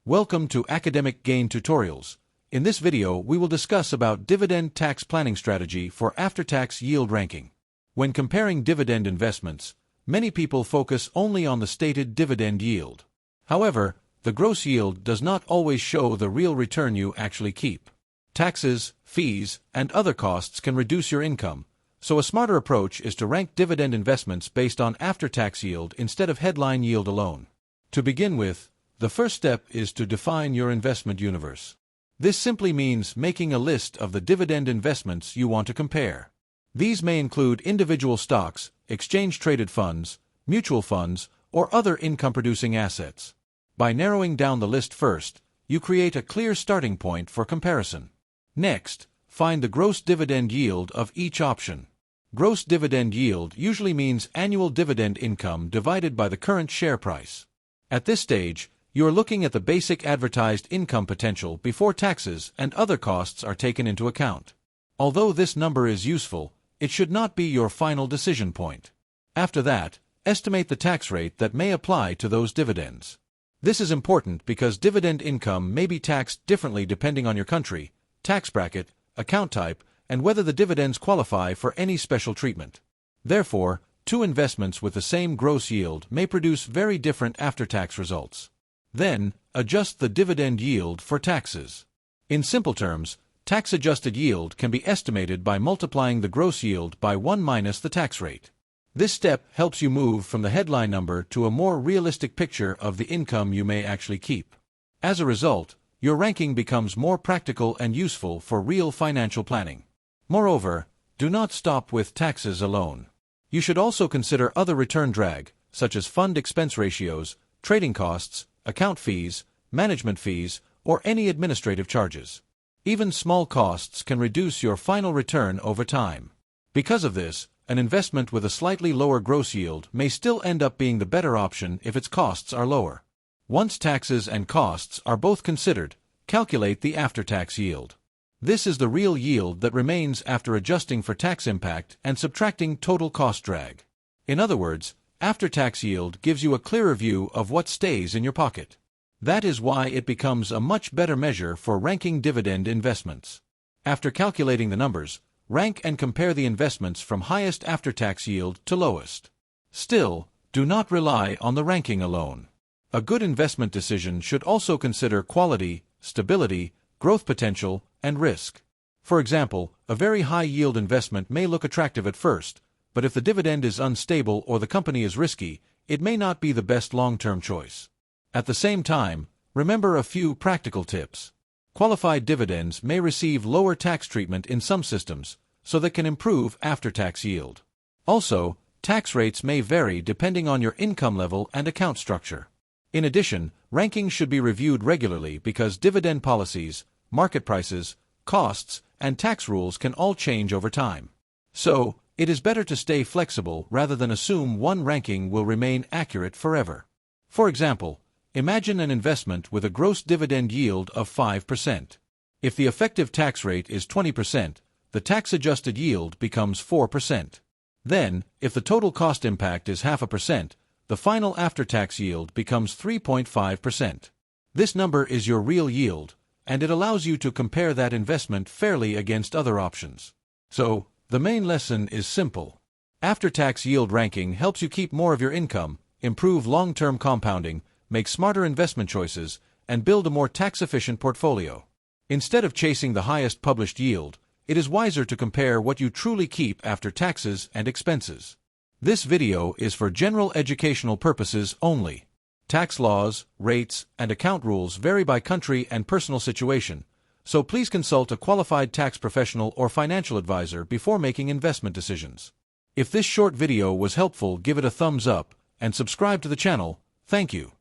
Welcome to Academic Gain Tutorials. In this video, we will discuss about dividend tax planning strategy for after-tax yield ranking. When comparing dividend investments, many people focus only on the stated dividend yield. However, the gross yield does not always show the real return you actually keep. Taxes, fees, and other costs can reduce your income, so a smarter approach is to rank dividend investments based on after-tax yield instead of headline yield alone. To begin with, the first step is to define your investment universe. This simply means making a list of the dividend investments you want to compare. These may include individual stocks, exchange-traded funds, mutual funds, or other income-producing assets. By narrowing down the list first, you create a clear starting point for comparison. Next, find the gross dividend yield of each option. Gross dividend yield usually means annual dividend income divided by the current share price. At this stage, you are looking at the basic advertised income potential before taxes and other costs are taken into account. Although this number is useful, it should not be your final decision point. After that, estimate the tax rate that may apply to those dividends. This is important because dividend income may be taxed differently depending on your country, tax bracket, account type, and whether the dividends qualify for any special treatment. Therefore, two investments with the same gross yield may produce very different after-tax results. Then, adjust the dividend yield for taxes. In simple terms, tax-adjusted yield can be estimated by multiplying the gross yield by 1 minus the tax rate. This step helps you move from the headline number to a more realistic picture of the income you may actually keep. As a result, your ranking becomes more practical and useful for real financial planning. Moreover, do not stop with taxes alone. You should also consider other return drag, such as fund expense ratios, trading costs, account fees, management fees, or any administrative charges. Even small costs can reduce your final return over time. Because of this, an investment with a slightly lower gross yield may still end up being the better option if its costs are lower. Once taxes and costs are both considered, calculate the after-tax yield. This is the real yield that remains after adjusting for tax impact and subtracting total cost drag. In other words, after-tax yield gives you a clearer view of what stays in your pocket. That is why it becomes a much better measure for ranking dividend investments. After calculating the numbers, rank and compare the investments from highest after-tax yield to lowest. Still, do not rely on the ranking alone. A good investment decision should also consider quality, stability, growth potential, and risk. For example, a very high-yield investment may look attractive at first, but if the dividend is unstable or the company is risky, it may not be the best long-term choice. At the same time, remember a few practical tips. Qualified dividends may receive lower tax treatment in some systems, so that can improve after-tax yield. Also, tax rates may vary depending on your income level and account structure. In addition, rankings should be reviewed regularly because dividend policies, market prices, costs, and tax rules can all change over time. So, it is better to stay flexible rather than assume one ranking will remain accurate forever. For example, imagine an investment with a gross dividend yield of 5%. If the effective tax rate is 20%, the tax-adjusted yield becomes 4%. Then, if the total cost impact is 0.5%, the final after-tax yield becomes 3.5%. This number is your real yield, and it allows you to compare that investment fairly against other options. So, the main lesson is simple. After-tax yield ranking helps you keep more of your income, improve long-term compounding, make smarter investment choices, and build a more tax-efficient portfolio. Instead of chasing the highest published yield, it is wiser to compare what you truly keep after taxes and expenses. This video is for general educational purposes only. Tax laws, rates, and account rules vary by country and personal situation, so please consult a qualified tax professional or financial advisor before making investment decisions. If this short video was helpful, give it a thumbs up and subscribe to the channel. Thank you.